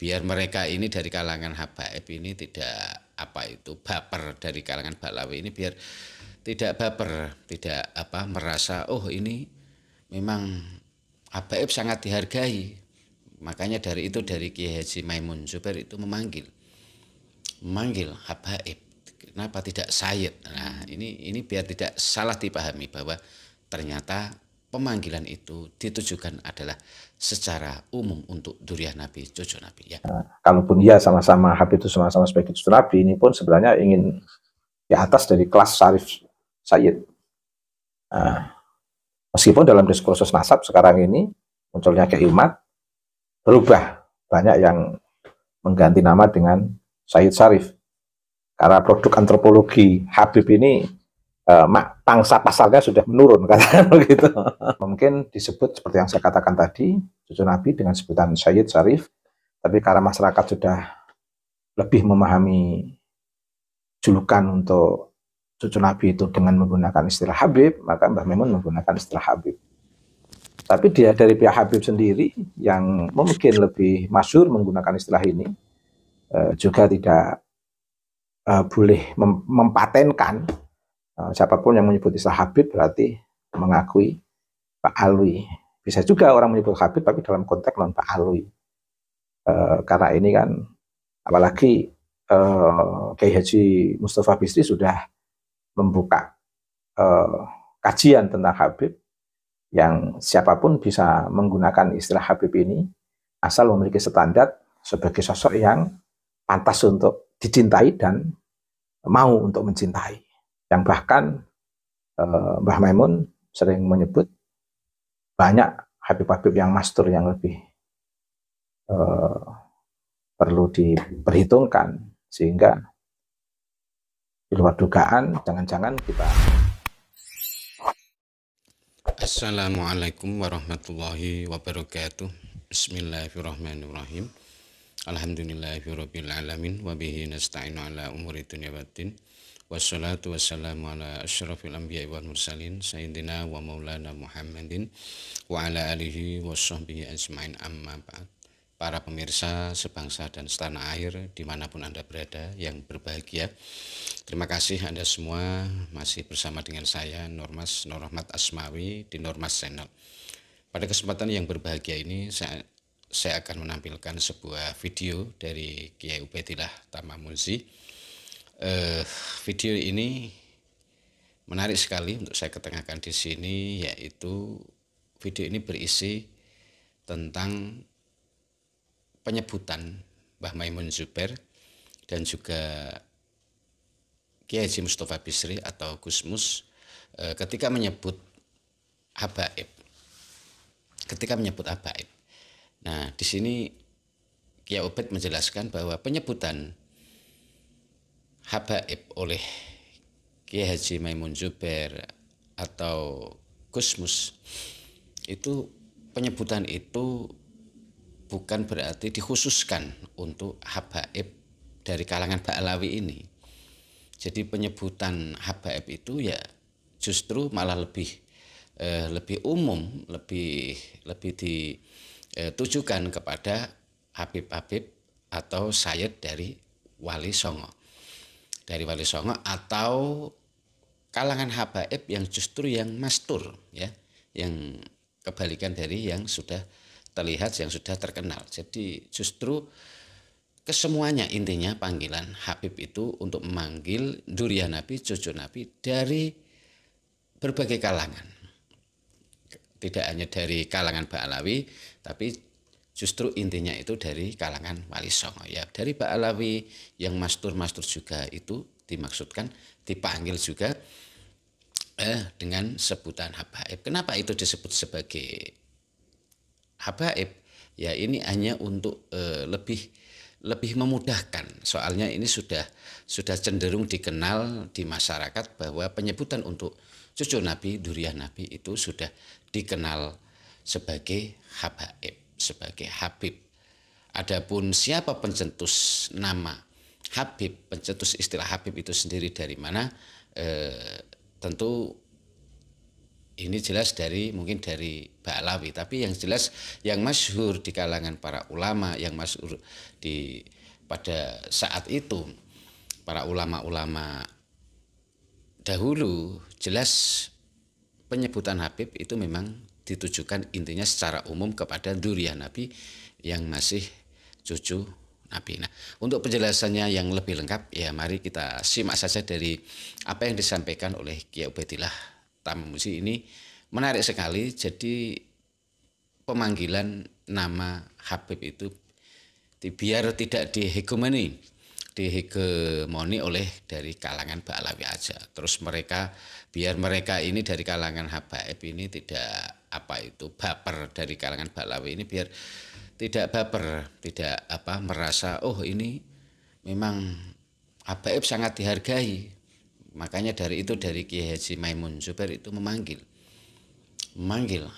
biar mereka ini dari kalangan habaib ini tidak baper, dari kalangan Ba'lawi ini biar tidak baper, tidak merasa oh ini memang habaib sangat dihargai. Makanya dari itu, dari Kiai Haji Maimun Zubair itu memanggil habaib. Kenapa tidak sayyid? Nah, ini biar tidak salah dipahami bahwa ternyata pemanggilan itu ditujukan adalah secara umum untuk dzurriyyah Nabi, cucu Nabi ya. Kalaupun ya sama-sama Habib itu sama-sama sebagai cucu Nabi, ini pun sebenarnya ingin di atas dari kelas Syarif Sayyid. Meskipun dalam diskursus nasab sekarang ini munculnya Kiai Umat berubah, banyak yang mengganti nama dengan Sayyid Syarif. Karena produk antropologi Habib ini pangsa pasarnya sudah menurun, katakan begitu. Mungkin disebut seperti yang saya katakan tadi, cucu Nabi dengan sebutan Sayyid Syarif, tapi karena masyarakat sudah lebih memahami julukan untuk cucu Nabi itu dengan menggunakan istilah Habib, maka Mbah Maimun menggunakan istilah Habib. Tapi dia dari pihak Habib sendiri yang mungkin lebih masyhur menggunakan istilah ini, juga tidak boleh mempatenkan. Siapapun yang menyebut istilah Habib berarti mengakui Pak Alwi. Bisa juga orang menyebut Habib tapi dalam konteks non Pak Alwi. Karena ini kan apalagi Kiai Haji Mustafa Bisri sudah membuka kajian tentang Habib yang siapapun bisa menggunakan istilah Habib ini asal memiliki standar sebagai sosok yang pantas untuk dicintai dan mau untuk mencintai. Yang bahkan Mbah Maimun sering menyebut banyak Habib-Habib yang mastur yang lebih perlu diperhitungkan, sehingga di luar dugaan jangan-jangan kita. Assalamualaikum warahmatullahi wabarakatuh. Bismillahirrahmanirrahim. Alhamdulillahirabbil alamin wa bihi nasta'inu ala umuri dunya waddin. Wassalatu wassalamu ala asyrafil anbiya'i wal mursalin sayyidina wa maulana Muhammadin wa ala alihi washabbihi ajmain, amma ba'd. Para pemirsa sebangsa dan setanah air dimanapun Anda berada yang berbahagia, terima kasih Anda semua masih bersama dengan saya Nur Rahmat Asmawi di Nurmas Channel. Pada kesempatan yang berbahagia ini saya akan menampilkan sebuah video dari Kiai Ubaidillah Tamamunzi. Video ini menarik sekali untuk saya ketengahkan di sini, yaitu video ini berisi tentang penyebutan Mbah Maimun Zubair dan juga Kiai Haji Mustafa Bisri atau Gusmus ketika menyebut habaib. Nah, di sini Kiai Ubaid menjelaskan bahwa penyebutan habaib oleh Kiai Haji Maimun Zubair atau Gusmus itu, penyebutan itu bukan berarti dikhususkan untuk habaib dari kalangan Ba'lawi ini. Jadi penyebutan habaib itu ya justru malah lebih umum, lebih ditujukan kepada habib-habib atau sayyid dari Wali Songo. Atau kalangan habaib yang justru yang mastur ya, yang kebalikan dari yang sudah terlihat, yang sudah terkenal. Jadi justru kesemuanya intinya panggilan Habib itu untuk memanggil dzurriyyah Nabi, cucu Nabi dari berbagai kalangan. Tidak hanya dari kalangan Ba'lawi, tapi justru intinya itu dari kalangan Wali Songo ya. Dari Ba'lawi yang mastur-mastur juga itu dimaksudkan, dipanggil juga dengan sebutan habaib. Kenapa itu disebut sebagai habaib? Ya ini hanya untuk lebih memudahkan. Soalnya ini sudah cenderung dikenal di masyarakat bahwa penyebutan untuk cucu Nabi, dzurriyyah Nabi itu sudah dikenal sebagai habaib, sebagai habib. Adapun siapa pencetus nama Habib, pencetus istilah Habib itu sendiri dari mana, tentu ini jelas mungkin dari Ba'alawi, tapi yang jelas yang masyhur di kalangan para ulama, yang masyhur pada saat itu para ulama-ulama dahulu, jelas penyebutan Habib itu memang ditujukan intinya secara umum kepada dzurriyyah Nabi yang masih cucu Nabi. Nah, untuk penjelasannya yang lebih lengkap, ya mari kita simak saja dari apa yang disampaikan oleh Kiai Ubaidillah Tamamuzi. Ini menarik sekali. Jadi pemanggilan nama Habib itu biar tidak dihegemoni oleh dari kalangan Ba'alawi aja. Terus biar mereka ini dari kalangan Habaib ini tidak baper, dari kalangan Ba'alawi ini biar tidak baper, tidak merasa oh ini memang Habaib sangat dihargai. Makanya dari Kiai Haji Maimun Zubair itu memanggil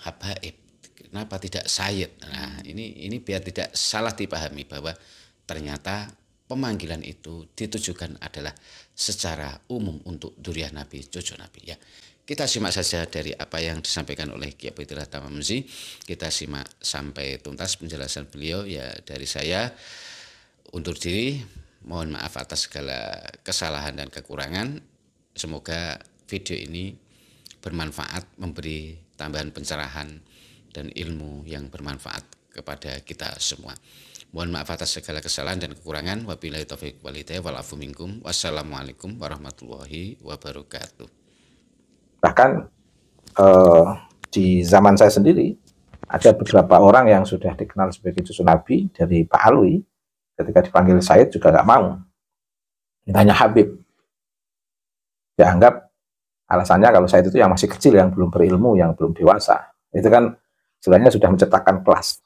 Habaib. Kenapa tidak Sayyid? Nah, ini biar tidak salah dipahami bahwa ternyata pemanggilan itu ditujukan adalah secara umum untuk dzurriyyah Nabi, cucu Nabi, ya. Kita simak saja dari apa yang disampaikan oleh Kiai Ubaidillah Tamamuzi. Kita simak sampai tuntas penjelasan beliau. Ya, dari saya undur diri, mohon maaf atas segala kesalahan dan kekurangan. Semoga video ini bermanfaat, memberi tambahan pencerahan dan ilmu yang bermanfaat kepada kita semua. Mohon maaf atas segala kesalahan dan kekurangan. Wabillahi taufiq wal hidayah wal afu minkum. Wassalamualaikum warahmatullahi wabarakatuh. Bahkan di zaman saya sendiri ada beberapa orang yang sudah dikenal sebagai cucu Nabi dari Pak Alwi, ketika dipanggil Sayyid juga nggak mau, ditanya Habib. Dianggap alasannya kalau Sayyid itu yang masih kecil, yang belum berilmu, yang belum dewasa. Itu kan sebenarnya sudah menciptakan kelas.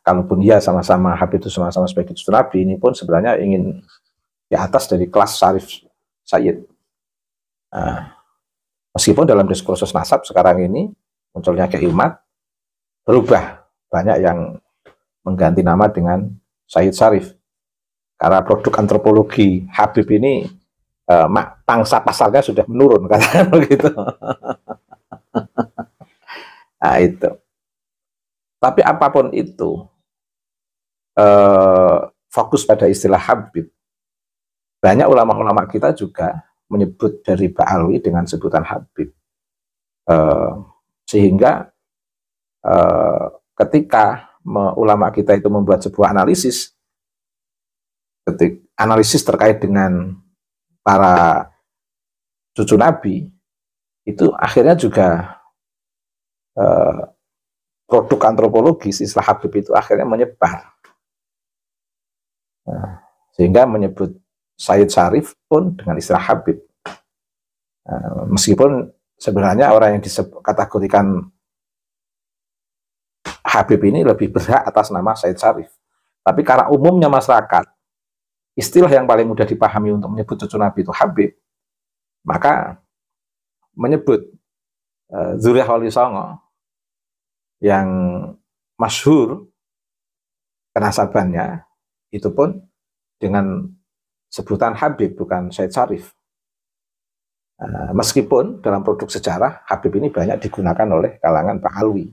Kalaupun dia sama-sama Habib itu sama-sama sebagai cucu Nabi, ini pun sebenarnya ingin di atas dari kelas Syarif Sayyid. Meskipun dalam diskursus nasab sekarang ini munculnya Kiai Umat, berubah, banyak yang mengganti nama dengan Sayyid Syarif, karena produk antropologi Habib ini pangsa pasarnya sudah menurun, katakan begitu. Nah, itu. Tapi apapun itu, fokus pada istilah Habib. Banyak ulama-ulama kita juga menyebut dari Ba'alawi dengan sebutan Habib, sehingga ketika ulama kita itu membuat sebuah analisis terkait dengan para cucu Nabi, itu akhirnya juga produk antropologis istilah Habib itu akhirnya menyebar, sehingga menyebut Sayyid Syarif pun dengan istilah Habib. Meskipun sebenarnya orang yang dikategorikan Habib ini lebih berhak atas nama Sayyid Syarif. Tapi karena umumnya masyarakat, istilah yang paling mudah dipahami untuk menyebut cucu Nabi itu Habib, maka menyebut dzurriyyah Wali Songo yang masyhur kenasabannya itu pun dengan sebutan Habib, bukan Sayyid Syarif. Meskipun dalam produk sejarah Habib ini banyak digunakan oleh kalangan Ba'alawi,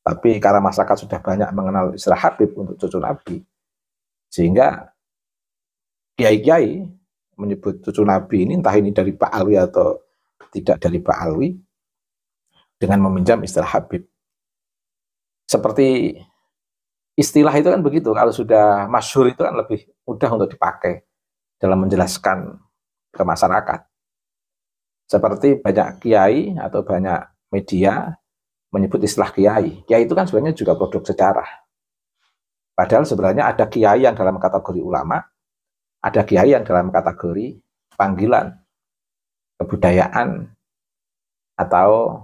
tapi karena masyarakat sudah banyak mengenal istilah Habib untuk cucu Nabi, sehingga kiai-kiai menyebut cucu Nabi ini, entah ini dari Ba'alawi atau tidak dari Ba'alawi, dengan meminjam istilah Habib. Seperti istilah itu kan begitu, kalau sudah masyhur itu kan lebih mudah untuk dipakai dalam menjelaskan ke masyarakat. Seperti banyak kiai atau banyak media menyebut istilah kiai. Kiai itu kan sebenarnya juga produk sejarah. Padahal sebenarnya ada kiai yang dalam kategori ulama, ada kiai yang dalam kategori panggilan, kebudayaan, atau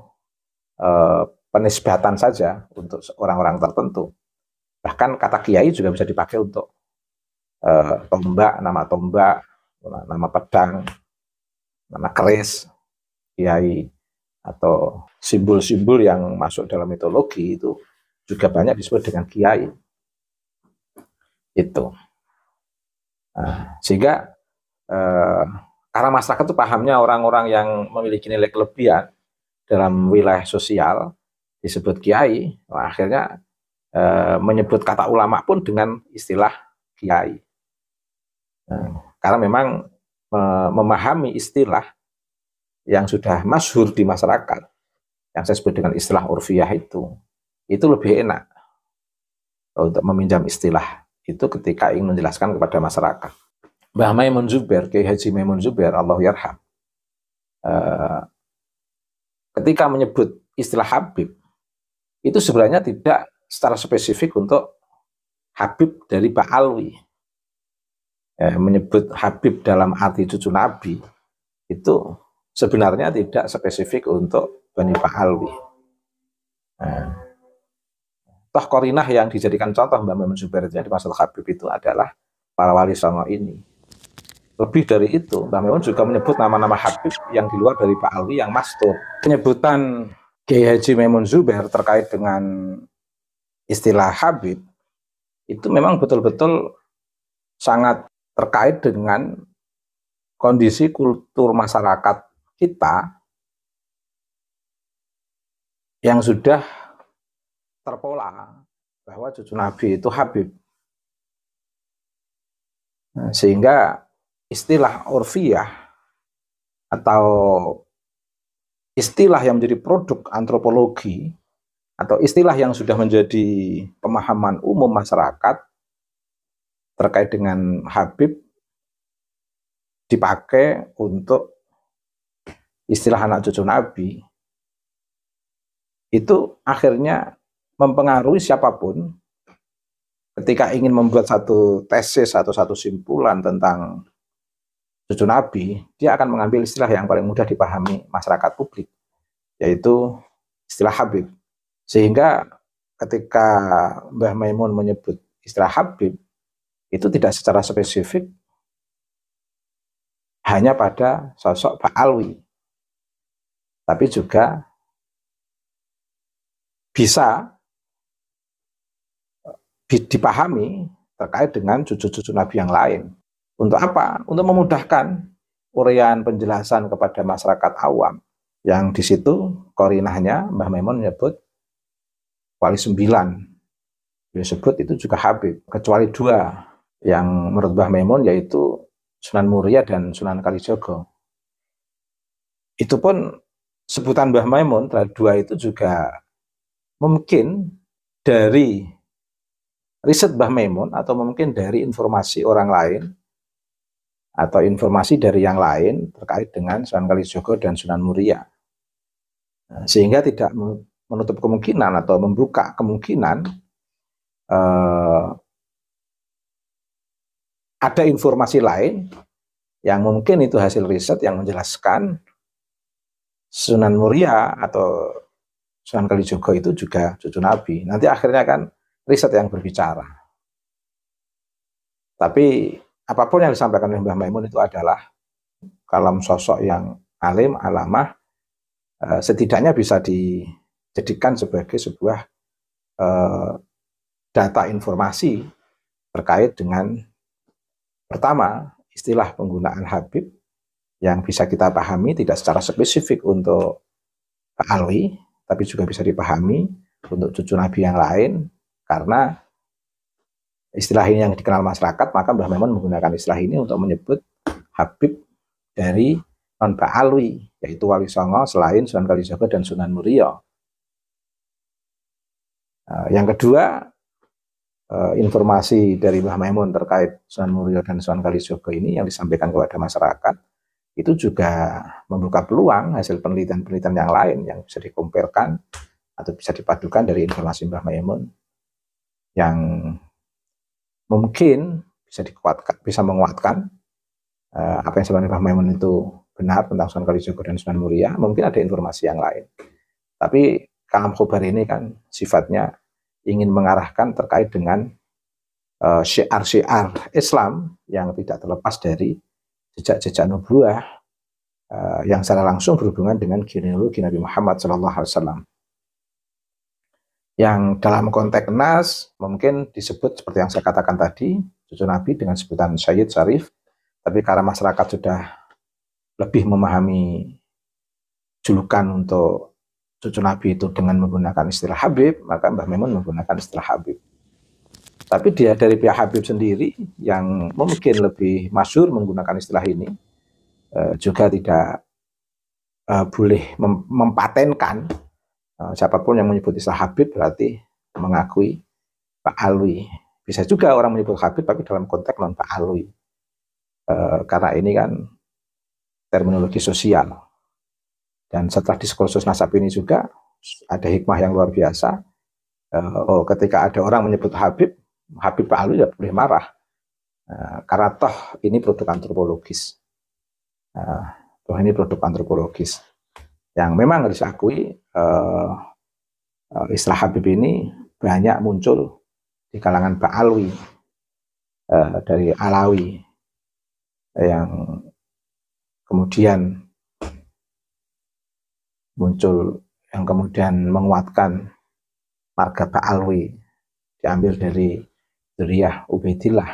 penisbatan saja untuk orang-orang tertentu. Bahkan kata kiai juga bisa dipakai untuk tombak, nama pedang, nama keris, kiai, atau simbol-simbol yang masuk dalam mitologi itu juga banyak disebut dengan kiai. Itu. Sehingga karena masyarakat itu pahamnya orang-orang yang memiliki nilai kelebihan dalam wilayah sosial disebut kiai, akhirnya menyebut kata ulama pun dengan istilah kiai. Karena memang memahami istilah yang sudah masyhur di masyarakat, yang saya sebut dengan istilah urfiyah itu lebih enak untuk meminjam istilah itu ketika ingin menjelaskan kepada masyarakat. Mbah Maimun Zubair, Kiai Haji Maimun Zubair, Allah yarham, ketika menyebut istilah Habib, itu sebenarnya tidak secara spesifik untuk Habib dari Pak Alwi. Menyebut Habib dalam arti cucu Nabi, itu sebenarnya tidak spesifik untuk Bani Pak Alwi. Toh korinah yang dijadikan contoh Mbah Maimun Zubair di masalah Habib itu adalah para wali songo ini. Lebih dari itu, Mbah Maimun juga menyebut nama-nama Habib yang di luar dari Pak Alwi yang mastur. Penyebutan Kiai Haji Maimun Zubair terkait dengan istilah Habib itu memang betul-betul sangat terkait dengan kondisi kultur masyarakat kita yang sudah terpola bahwa cucu Nabi itu Habib. Sehingga istilah urfiyah atau istilah yang menjadi produk antropologi atau istilah yang sudah menjadi pemahaman umum masyarakat terkait dengan Habib dipakai untuk istilah anak cucu Nabi, itu akhirnya mempengaruhi siapapun ketika ingin membuat satu tesis atau satu simpulan tentang cucu Nabi, dia akan mengambil istilah yang paling mudah dipahami masyarakat publik, yaitu istilah Habib. Sehingga ketika Mbah Maimun menyebut istilah Habib, itu tidak secara spesifik hanya pada sosok Pak Alwi, tapi juga bisa dipahami terkait dengan cucu-cucu Nabi yang lain. Untuk apa? Untuk memudahkan uraian penjelasan kepada masyarakat awam. Yang di situ korinahnya Mbah Maimun menyebut wali 9. Dia sebut itu juga Habib. Kecuali 2 yang menurut Mbah Maimun, yaitu Sunan Muria dan Sunan Kalijogo. Itu pun sebutan Mbah Maimun terhadap 2 itu juga mungkin dari riset Mbah Maimun atau mungkin dari informasi orang lain atau informasi dari yang lain terkait dengan Sunan Kalijogo dan Sunan Muria. Sehingga tidak menutup kemungkinan atau membuka kemungkinan ada informasi lain yang mungkin itu hasil riset yang menjelaskan Sunan Muria atau Sunan Kalijogo itu juga cucu Nabi. Nanti akhirnya kan riset yang berbicara. Tapi apapun yang disampaikan oleh Mbah Maimun itu adalah kalam sosok yang alim, alamah, setidaknya bisa dijadikan sebagai sebuah data informasi terkait dengan pertama, istilah penggunaan Habib yang bisa kita pahami tidak secara spesifik untuk Pak Alwi, tapi juga bisa dipahami untuk cucu Nabi yang lain, karena istilah ini yang dikenal masyarakat, maka Mbah Maimun menggunakan istilah ini untuk menyebut Habib dari non Pak Alwi, yaitu wali songo selain Sunan Kalijogo dan Sunan Muria. Yang kedua, informasi dari Mbah Maimun terkait Sunan Muria dan Sunan Kalijogo ini yang disampaikan kepada masyarakat, itu juga membuka peluang hasil penelitian-penelitian yang lain yang bisa dikompilkan atau bisa dipadukan dari informasi Mbah Maimun yang mungkin bisa menguatkan apa yang sebenarnya Mbah Maimun itu benar tentang Sunan Kalijogo dan Sunan Muria. Mungkin ada informasi yang lain, tapi kalam khobar ini kan sifatnya ingin mengarahkan terkait dengan syiar-syiar Islam yang tidak terlepas dari jejak-jejak nubuah yang secara langsung berhubungan dengan genealogi Nabi Muhammad SAW. Yang dalam konteks nas mungkin disebut seperti yang saya katakan tadi, cucu Nabi dengan sebutan Sayyid Syarif, tapi karena masyarakat sudah lebih memahami julukan untuk cucu Nabi itu dengan menggunakan istilah Habib, maka Mbah Maimun menggunakan istilah Habib. Tapi dia dari pihak Habib sendiri yang mungkin lebih masyhur menggunakan istilah ini juga tidak boleh mempatenkan. Siapapun yang menyebut istilah Habib berarti mengakui Pak Alwi. Bisa juga orang menyebut Habib tapi dalam konteks non Pak Alwi. Karena ini kan terminologi sosial. Dan setelah diskursus nasab ini juga ada hikmah yang luar biasa. Ketika ada orang menyebut Habib Pak Alwi tidak boleh marah. Karena toh ini produk antropologis. Ini produk antropologis. Yang memang harus diakui istilah Habib ini banyak muncul di kalangan Pak Alwi, dari Alawi, yang kemudian muncul, yang kemudian menguatkan marga Pak Alwi, diambil dari Dzurriyyah Ubaidillah,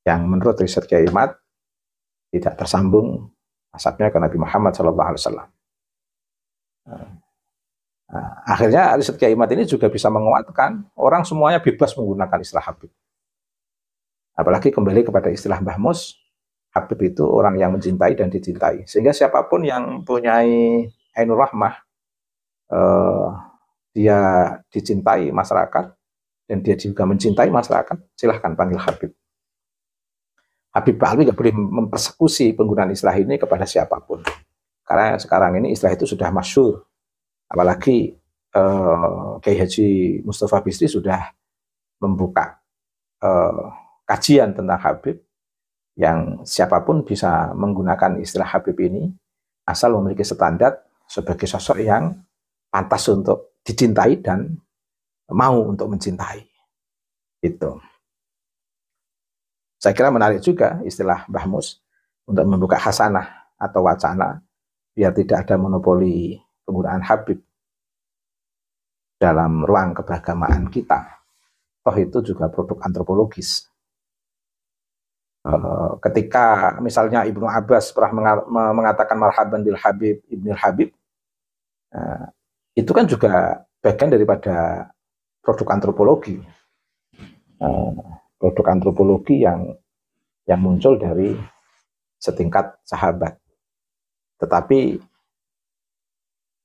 yang menurut riset Kiai Imad tidak tersambung nasabnya ke Nabi Muhammad SAW. Akhirnya riset Kiai Imad ini juga bisa menguatkan orang semuanya bebas menggunakan istilah Habib. Apalagi kembali kepada istilah Mbah Mus, Habib itu orang yang mencintai dan dicintai. Sehingga siapapun yang punya Ainur Rahmah, dia dicintai masyarakat, dan dia juga mencintai masyarakat, silahkan panggil Habib. Habib Pak Alwi nggak boleh mempersekusi penggunaan istilah ini kepada siapapun. Karena sekarang ini istilah itu sudah masyhur. Apalagi Kiai Haji Mustafa Bisri sudah membuka kajian tentang Habib, yang siapapun bisa menggunakan istilah Habib ini asal memiliki standar sebagai sosok yang pantas untuk dicintai dan mau untuk mencintai. Itu. Saya kira menarik juga istilah Mbah Mus untuk membuka hasanah atau wacana biar tidak ada monopoli penggunaan Habib dalam ruang keberagamaan kita. Toh itu juga produk antropologis. Ketika misalnya Ibnu Abbas pernah mengatakan marhaban bil Habib Ibnul Habib, itu kan juga bagian daripada produk antropologi. Produk antropologi yang muncul dari setingkat sahabat. Tetapi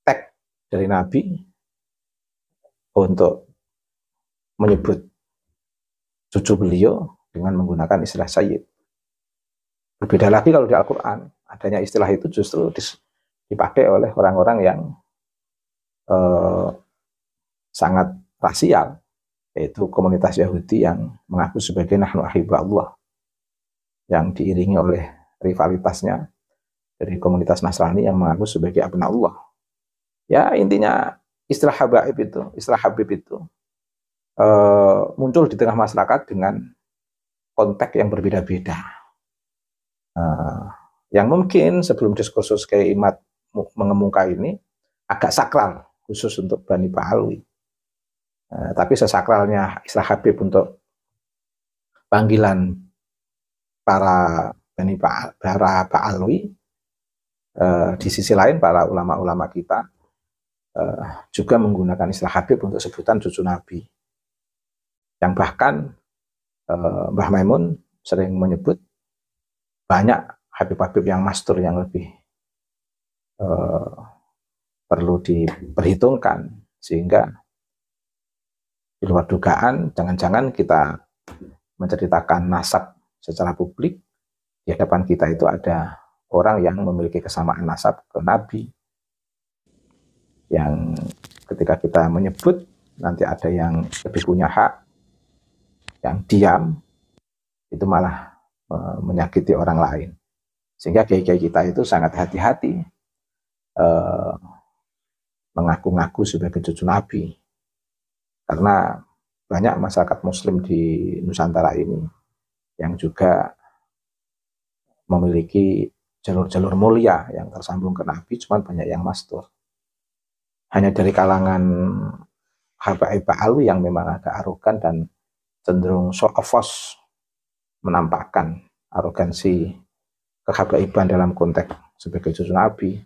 teks dari Nabi untuk menyebut cucu beliau dengan menggunakan istilah Sayyid. Berbeda lagi kalau di Al-Quran, adanya istilah itu justru dipakai oleh orang-orang yang sangat rasial, yaitu komunitas Yahudi yang mengaku sebagai nahnu ahibba Allah, yang diiringi oleh rivalitasnya dari komunitas Nasrani yang mengaku sebagai abna Allah. Ya, intinya istilah Habib itu muncul di tengah masyarakat dengan konteks yang berbeda-beda. Yang mungkin sebelum diskursus Kiai Imad mengemuka ini agak sakral khusus untuk Bani Pak Alwi. Tapi sesakralnya istilah Habib untuk panggilan para Bani Pak Alwi, di sisi lain para ulama-ulama kita juga menggunakan istilah Habib untuk sebutan cucu Nabi. Yang bahkan Mbah Maimun sering menyebut banyak Habib-Habib yang mastur yang lebih perlu diperhitungkan, sehingga di luar dugaan jangan-jangan kita menceritakan nasab secara publik, di hadapan kita itu ada orang yang memiliki kesamaan nasab ke Nabi, yang ketika kita menyebut nanti ada yang lebih punya hak, yang diam itu malah menyakiti orang lain. Sehingga kiai-kiai kita itu sangat hati-hati mengaku-ngaku sebagai cucu Nabi, karena banyak masyarakat Muslim di Nusantara ini yang juga memiliki jalur-jalur mulia yang tersambung ke Nabi, cuman banyak yang mastur. Hanya dari kalangan Habaib Alwi yang memang agak arogan dan cenderung show of force, menampakkan arogansi kehabaiban dalam konteks sebagai cucu Nabi,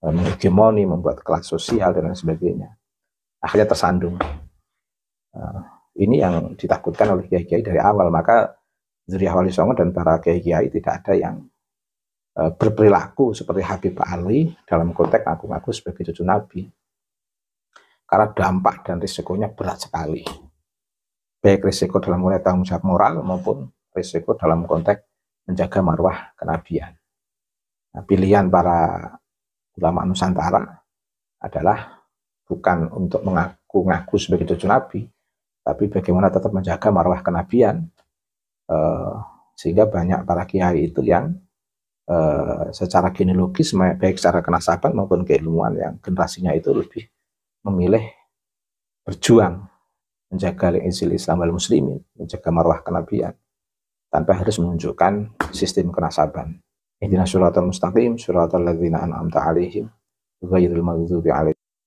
menghegemoni, membuat kelas sosial dan lain sebagainya. Akhirnya tersandung. Ini yang ditakutkan oleh kiai-kiai dari awal. Maka Dzurriyyah Wali Songo dan para kiai-kiai tidak ada yang berperilaku seperti Habib Ali dalam konteks ngaku-ngaku sebagai cucu Nabi. Karena dampak dan risikonya berat sekali. Baik risiko dalam konteks tanggung jawab moral maupun risiko dalam konteks menjaga marwah kenabian. Nah, pilihan para ulama Nusantara adalah bukan untuk mengaku-ngaku sebagai cucu Nabi, tapi bagaimana tetap menjaga marwah kenabian, sehingga banyak para kiai itu yang secara genealogis, baik secara kenasaban maupun keilmuan, yang generasinya itu lebih memilih berjuang menjaga izil Islam wal muslimin, menjaga marwah kenabian tanpa harus menunjukkan sistem kenasaban. Ihdinas siratal mustaqim, siratal ladzina an'amta 'alaihim ghairil maghdubi 'alaihim